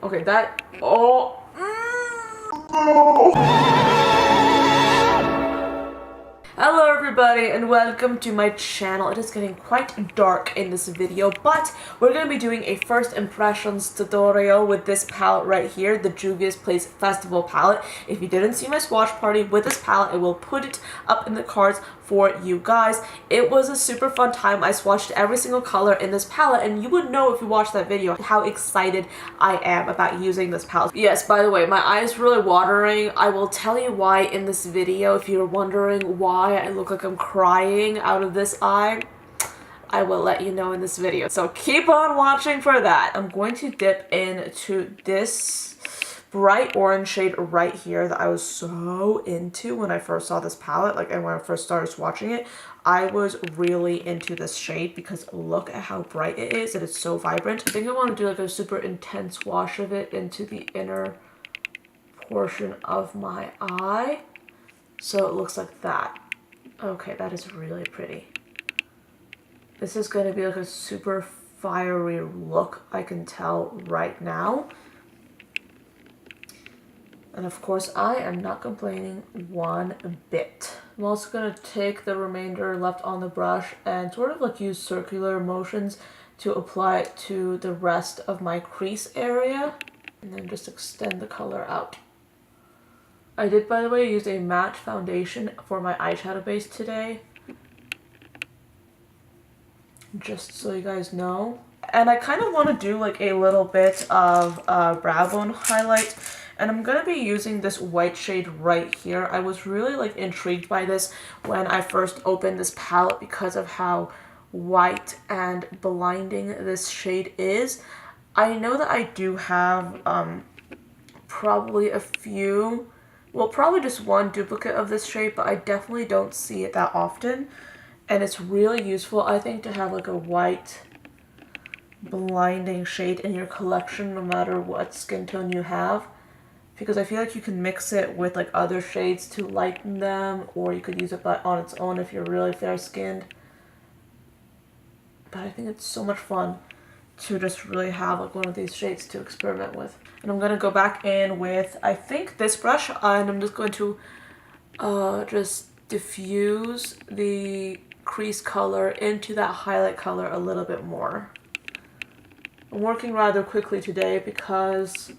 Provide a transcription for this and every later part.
Okay, that, oh. Hello everybody and welcome to my channel. It is getting quite dark in this video, but we're going to be doing a first impressions tutorial with this palette right here, the Juvia's Place Festival palette. If you didn't see my swatch party with this palette, I will put it up in the cards for you guys. It was a super fun time. I swatched every single color in this palette, and you would know if you watched that video how excited I am about using this palette. Yes, by the way, my eye is really watering. I will tell you why in this video. If you're wondering why I look like I'm crying out of this eye, I will let you know in this video. So keep on watching for that. I'm going to dip into this bright orange shade right here that I was so into when I first saw this palette, and when I first started swatching it. I was really into this shade because look at how bright it is. It is so vibrant. I think I want to do a super intense wash of it into the inner portion of my eye, so it looks like that. Okay, that is really pretty. This is going to be a super fiery look, I can tell right now. And of course, I am not complaining one bit. I'm also going to take the remainder left on the brush and sort of use circular motions to apply it to the rest of my crease area. And then just extend the color out. I did, by the way, use a matte foundation for my eyeshadow base today. Just so you guys know. And I kind of want to do a little bit of brow bone highlight. And I'm going to be using this white shade right here. I was really intrigued by this when I first opened this palette because of how white and blinding this shade is. I know that I do have probably a few, well, probably just one duplicate of this shade, but I definitely don't see it that often. And it's really useful, I think, to have a white blinding shade in your collection no matter what skin tone you have. Because I feel like you can mix it with other shades to lighten them, or you could use it on its own if you're really fair skinned. But I think it's so much fun to just really have one of these shades to experiment with. And I'm going to go back in with, I think, this brush, and I'm just going to just diffuse the crease color into that highlight color a little bit more. I'm working rather quickly today because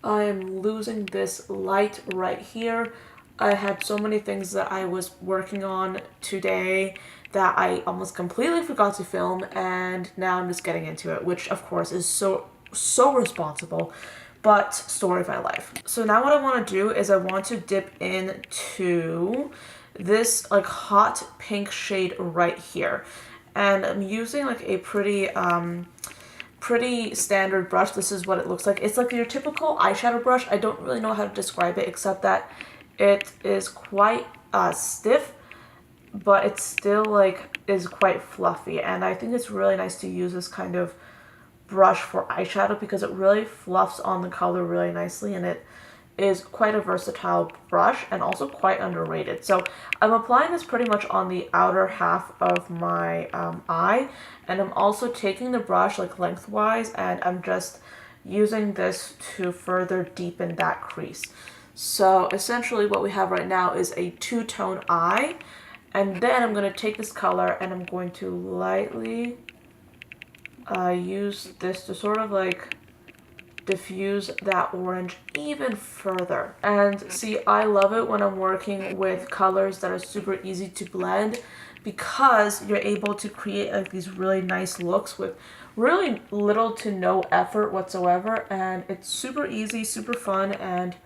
I am losing this light right here. I had so many things that I was working on today that I almost completely forgot to film, and now I'm just getting into it, which of course is so responsible, but story of my life. So now what I want to do is I want to dip into this hot pink shade right here, and I'm using a pretty standard brush. This is what it looks like. It's your typical eyeshadow brush. I don't really know how to describe it except that it is quite stiff, but it still is quite fluffy, and I think it's really nice to use this kind of brush for eyeshadow because it really fluffs on the color really nicely, and it is quite a versatile brush and also quite underrated. So I'm applying this pretty much on the outer half of my eye, and I'm also taking the brush lengthwise, and I'm just using this to further deepen that crease. So essentially what we have right now is a two-tone eye, and then I'm going to take this color and I'm going to lightly use this to sort of diffuse that orange even further. And see, I love it when I'm working with colors that are super easy to blend because you're able to create these really nice looks with really little to no effort whatsoever, and it's super easy, super fun, and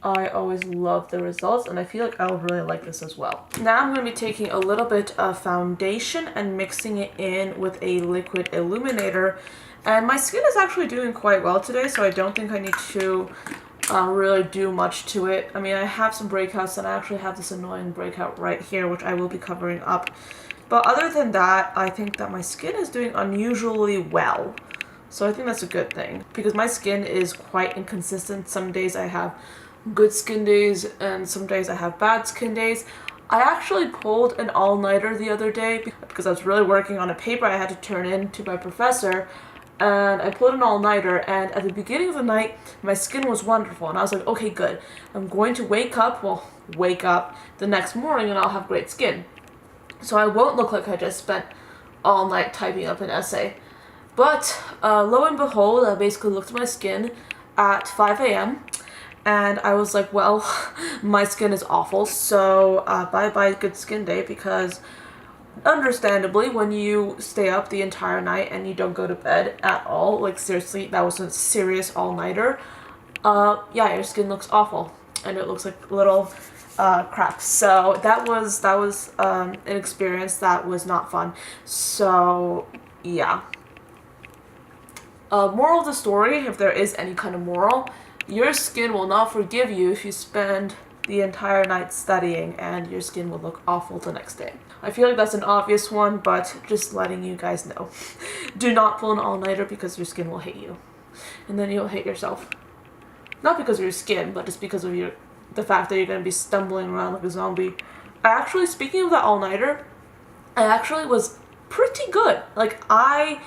I always love the results, and I feel like I'll really like this as well. Now I'm going to be taking a little bit of foundation and mixing it in with a liquid illuminator. And my skin is actually doing quite well today, so I don't think I need to really do much to it. I mean, I have some breakouts, and I actually have this annoying breakout right here, which I will be covering up. But other than that, I think that my skin is doing unusually well. So I think that's a good thing, because my skin is quite inconsistent. Some days I have good skin days, and some days I have bad skin days. I actually pulled an all-nighter the other day because I was really working on a paper I had to turn in to my professor, and I pulled an all-nighter, and at the beginning of the night, my skin was wonderful, and I was like, okay, good. I'm going to wake up the next morning, and I'll have great skin. So I won't look like I just spent all night typing up an essay. But lo and behold, I basically looked at my skin at 5 a.m. and I was like, well, my skin is awful, so bye-bye good skin day, because understandably, when you stay up the entire night and you don't go to bed at all, like seriously, that was a serious all-nighter, yeah, your skin looks awful, and it looks like little cracks. So that was an experience that was not fun. So yeah. Moral of the story, if there is any kind of moral, your skin will not forgive you if you spend the entire night studying, and your skin will look awful the next day. I feel like that's an obvious one, but just letting you guys know. Do not pull an all-nighter, because your skin will hate you. And then you'll hate yourself. Not because of your skin, but just because of the fact that you're going to be stumbling around like a zombie. Speaking of that all-nighter, I actually was pretty good. Like, I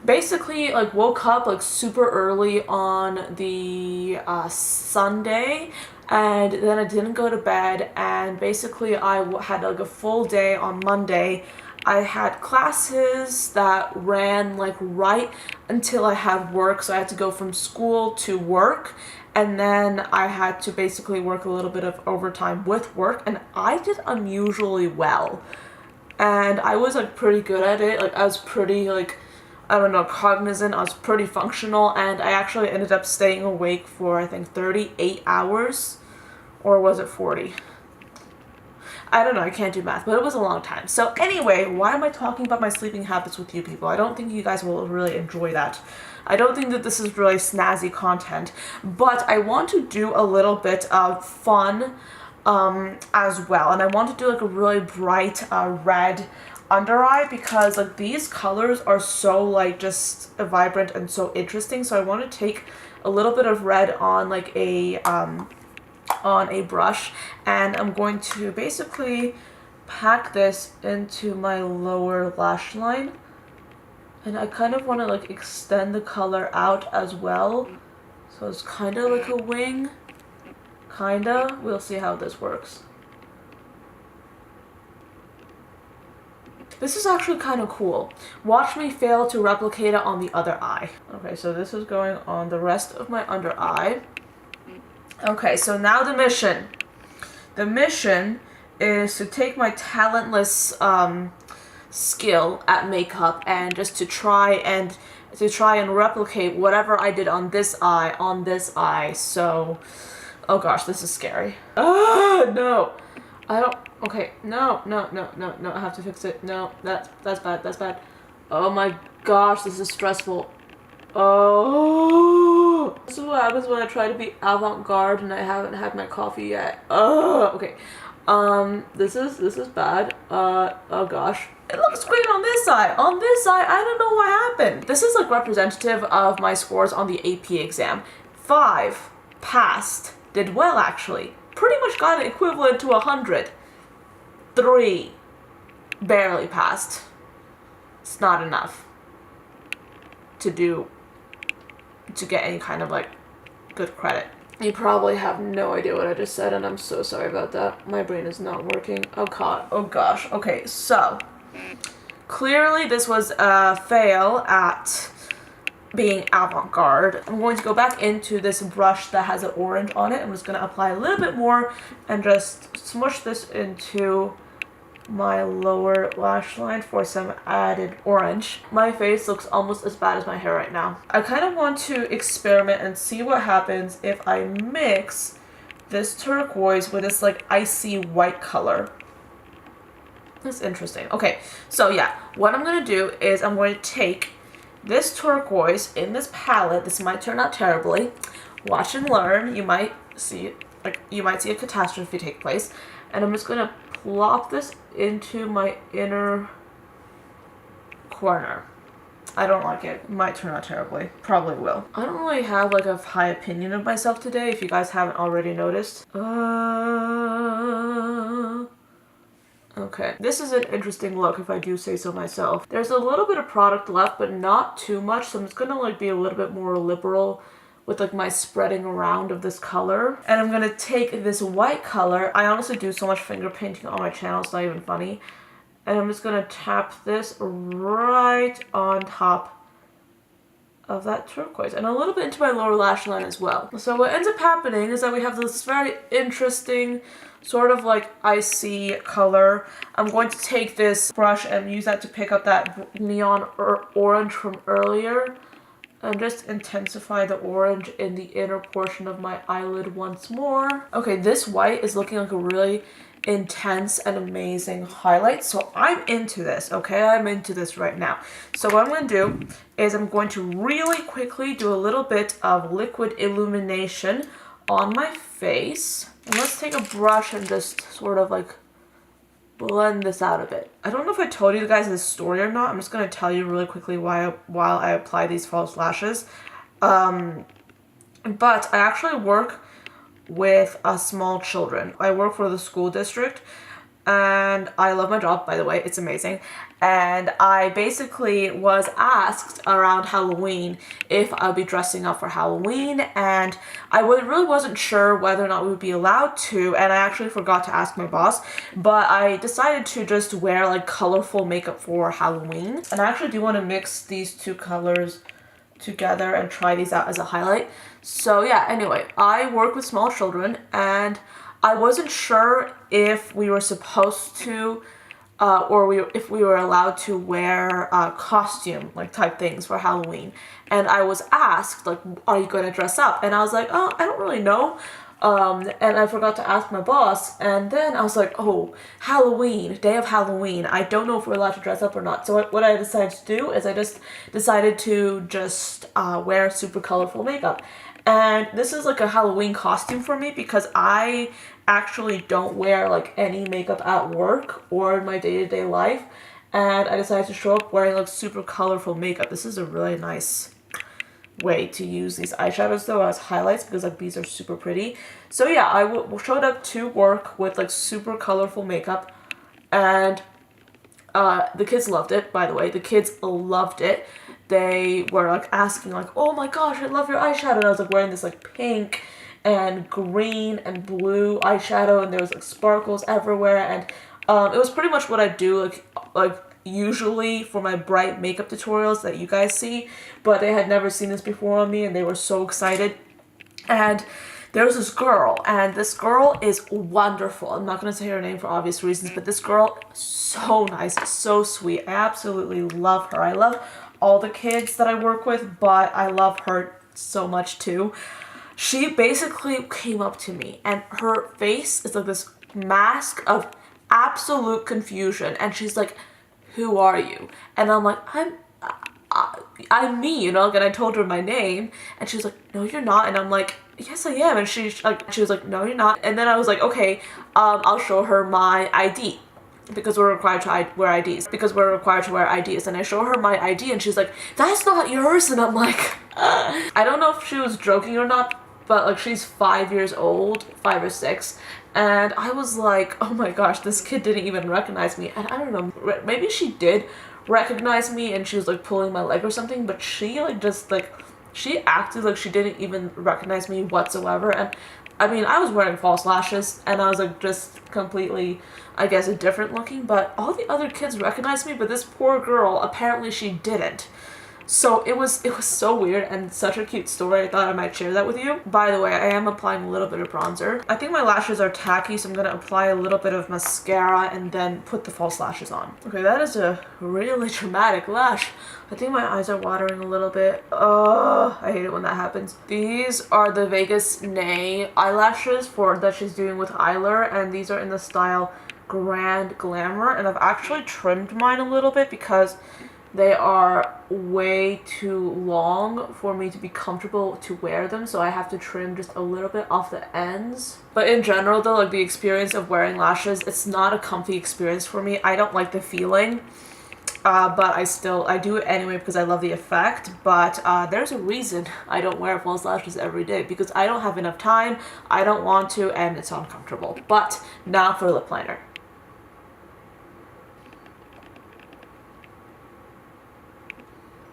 basically woke up super early on the Sunday, and then I didn't go to bed, and basically I had a full day on Monday. I had classes that ran right until I had work, so I had to go from school to work, and then I had to basically work a little bit of overtime with work, and I did unusually well. And I was pretty good at it. I was pretty I don't know, cognizant, I was pretty functional, and I actually ended up staying awake for, I think, 38 hours, or was it 40? I don't know, I can't do math, but it was a long time. So anyway, why am I talking about my sleeping habits with you people? I don't think you guys will really enjoy that. I don't think that this is really snazzy content, but I want to do a little bit of fun as well, and I want to do a really bright red under eye, because these colors are so just vibrant and so interesting. So I want to take a little bit of red on a brush, and I'm going to basically pack this into my lower lash line, and I kind of want to extend the color out as well, so it's kind of like a wing, we'll see how this works. This is actually kind of cool. Watch me fail to replicate it on the other eye. Okay, so this is going on the rest of my under eye. Okay, so now the mission. The mission is to take my talentless skill at makeup and just to try and replicate whatever I did on this eye, So, oh gosh, this is scary. Ah, no. I don't. Okay, no, I have to fix it. No, that's bad. Oh my gosh, this is stressful. Oh, this is what happens when I try to be avant-garde and I haven't had my coffee yet. Oh, okay. This is bad. Oh gosh. It looks great on this side. On this side, I don't know what happened. This is representative of my scores on the AP exam. 5, passed, did well actually. Pretty much got an equivalent to 100. 3, barely passed. It's not enough to get any kind of good credit. You probably have no idea what I just said, and I'm so sorry about that. My brain is not working. Oh god, oh gosh. Okay, so clearly this was a fail at being avant-garde. I'm going to go back into this brush that has an orange on it. I'm just going to apply a little bit more and just smush this into my lower lash line for some added orange. My face looks almost as bad as my hair right now. I kind of want to experiment and see what happens if I mix this turquoise with this icy white color. That's interesting. Okay, so yeah, what I'm going to do is I'm going to take this turquoise in this palette. This might turn out terribly. Watch and learn. You might see a catastrophe take place. And I'm just gonna plop this into my inner corner. I don't like it. It might turn out terribly. Probably will. I don't really have a high opinion of myself today, if you guys haven't already noticed. Okay, this is an interesting look if I do say so myself. There's a little bit of product left, but not too much, so I'm just gonna like be a little bit more liberal with like my spreading around of this color. And I'm gonna take this white color. I honestly do so much finger painting on my channel, it's not even funny. And I'm just gonna tap this right on top of that turquoise and a little bit into my lower lash line as well. So what ends up happening is that we have this very interesting sort of like icy color. I'm going to take this brush and use that to pick up that neon orange from earlier and just intensify the orange in the inner portion of my eyelid once more. Okay, this white is looking like a really intense and amazing highlight, so I'm into this. Okay, I'm into this right now. So what I'm going to do is I'm going to really quickly do a little bit of liquid illumination on my face, and let's take a brush and just sort of like blend this out a bit. I don't know if I told you guys this story or not. I'm just going to tell you really quickly while I apply these false lashes. But I actually work with small children. I work for the school district and I love my job, by the way. It's amazing. And I basically was asked around Halloween if I'll be dressing up for Halloween, and I really wasn't sure whether or not we would be allowed to, and I actually forgot to ask my boss, but I decided to just wear like colorful makeup for Halloween. And I actually do want to mix these two colors together and try these out as a highlight. So yeah, anyway, I work with small children and I wasn't sure if we were supposed to if we were allowed to wear costume like type things for Halloween. And I was asked like, are you going to dress up? And I was like, oh, I don't really know. And I forgot to ask my boss, and then I was like, oh, Halloween, day of Halloween, I don't know if we're allowed to dress up or not. So what I decided to do is I just decided to just wear super colorful makeup. And this is like a Halloween costume for me because I actually don't wear like any makeup at work or in my day-to-day life. And I decided to show up wearing like super colorful makeup. This is a really nice way to use these eyeshadows though as highlights because like these are super pretty. So yeah, I showed up to work with like super colorful makeup, and the kids loved it, by the way. The kids loved it. They were like asking like, oh my gosh, I love your eyeshadow. And I was like wearing this like pink and green and blue eyeshadow, and there was like sparkles everywhere, and it was pretty much what I do like usually for my bright makeup tutorials that you guys see, but they had never seen this before on me and they were so excited. And there was this girl, and this girl is wonderful. I'm not going to say her name for obvious reasons, but this girl, so nice, so sweet. I absolutely love her. I love all the kids that I work with, but I love her so much too. She basically came up to me and her face is like this mask of absolute confusion, and she's like, who are you? And I'm like, I'm me, you know, and I told her my name, and she was like, no, you're not. And I'm like, yes, I am. And she was like, no, you're not. And then I was like, okay, I'll show her my ID. Because we're required to wear IDs. And I show her my ID, and she's like, that's not yours. And I'm like, I don't know if she was joking or not, but like she's 5 years old, 5 or 6. And I was like, oh my gosh, this kid didn't even recognize me. And I don't know, maybe she did recognize me and she was like pulling my leg or something, but she like just like, she acted like she didn't even recognize me whatsoever. And I mean, I was wearing false lashes and I was like just completely, I guess, different looking, but all the other kids recognized me, but this poor girl, apparently she didn't. So it was so weird and such a cute story. I thought I might share that with you. By the way, I am applying a little bit of bronzer. I think my lashes are tacky, so I'm going to apply a little bit of mascara and then put the false lashes on. Okay, that is a really dramatic lash. I think my eyes are watering a little bit. Oh, I hate it when that happens. These are the Vegas Nay eyelashes that she's doing with Eyelure, and these are in the style Grand Glamour. And I've actually trimmed mine a little bit because they are way too long for me to be comfortable to wear them, so I have to trim just a little bit off the ends. But in general though, like the experience of wearing lashes, it's not a comfy experience for me. I don't like the feeling, but I do it anyway because I love the effect. But there's a reason I don't wear false lashes every day, because I don't have enough time, I don't want to, and it's uncomfortable. But now for lip liner.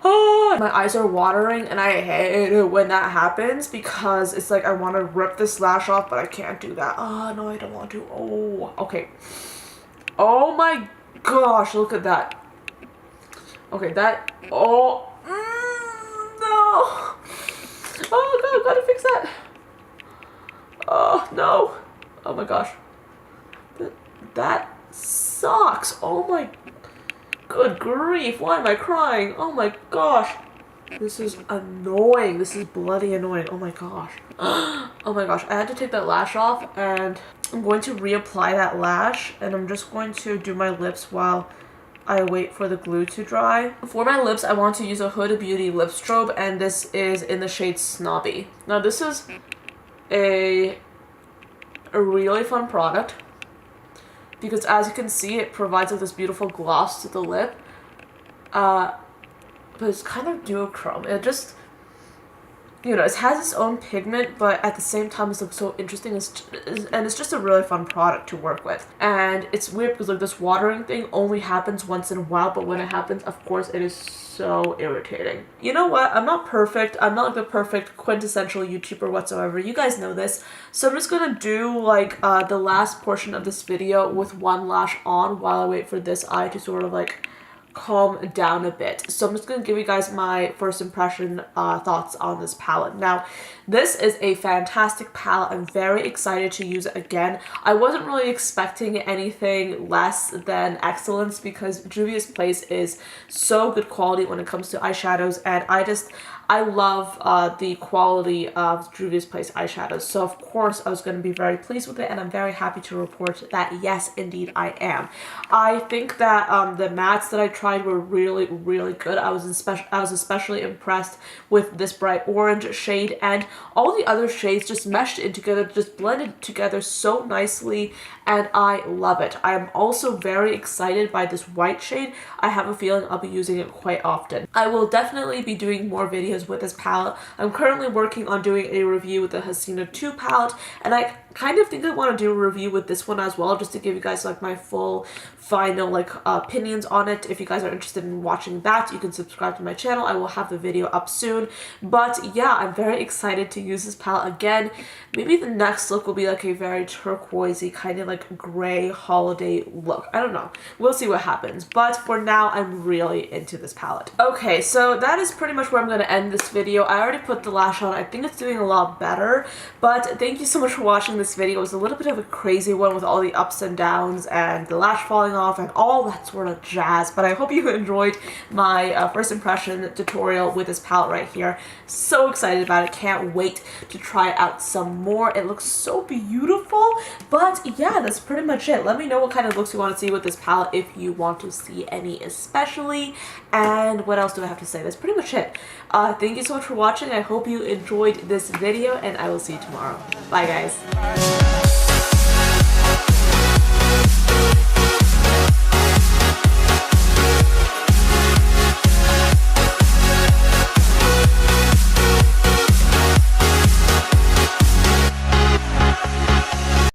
Oh, my eyes are watering and I hate it when that happens because it's like I want to rip this lash off, but I can't do that. Oh, no, I don't want to. Oh, okay. Oh my gosh, look at that. Okay, that, oh, no. Oh, no, gotta fix that. Oh, no. Oh my gosh. That sucks. Oh my, good grief. Why am I crying? Oh my gosh. This is annoying. This is bloody annoying. Oh my gosh. Oh my gosh. I had to take that lash off and I'm going to reapply that lash and I'm just going to do my lips while I wait for the glue to dry. For my lips, I want to use a Huda Beauty lip strobe and this is in the shade Snobby. Now this is a really fun product because as you can see, it provides like this beautiful gloss to the lip. But it's kind of duochrome. It just, you know, it has its own pigment, but at the same time, it's like so interesting. And it's just a really fun product to work with. And it's weird because like this watering thing only happens once in a while, but when it happens, of course, it is so irritating. You know what? I'm not perfect. I'm not like the perfect quintessential YouTuber whatsoever. You guys know this. So I'm just gonna do like the last portion of this video with one lash on while I wait for this eye to sort of like calm down a bit. So I'm just going to give you guys my first impression thoughts on this palette. Now, this is a fantastic palette. I'm very excited to use it again. I wasn't really expecting anything less than excellence because Juvia's Place is so good quality when it comes to eyeshadows, and I love the quality of Juvia's Place eyeshadows. So of course I was going to be very pleased with it, and I'm very happy to report that yes, indeed I am. I think that the mattes that I tried were really, really good. I was especially impressed with this bright orange shade, and all the other shades just meshed in together, just blended together so nicely, and I love it. I am also very excited by this white shade. I have a feeling I'll be using it quite often. I will definitely be doing more videos with this palette. I'm currently working on doing a review with the Hasina 2 palette, and I kind of think I want to do a review with this one as well, just to give you guys like my full final like opinions on it. If you guys are interested in watching that, you can subscribe to my channel. I will have the video up soon. But yeah, I'm very excited to use this palette again. Maybe the next look will be like a very turquoisey kind of like gray holiday look. I don't know. We'll see what happens. But for now, I'm really into this palette. Okay, so that is pretty much where I'm going to end this video. I already put the lash on. I think it's doing a lot better. But thank you so much for watching this video. It was a little bit of a crazy one with all the ups and downs and the lash falling off and all that sort of jazz. But I hope you enjoyed my first impression tutorial with this palette right here. So excited about it. Can't wait to try it out some more. It looks so beautiful. But yeah, that's pretty much it. Let me know what kind of looks you want to see with this palette if you want to see any especially. And what else do I have to say? That's pretty much it. Thank you so much for watching. I hope you enjoyed this video and I will see you tomorrow. Bye guys.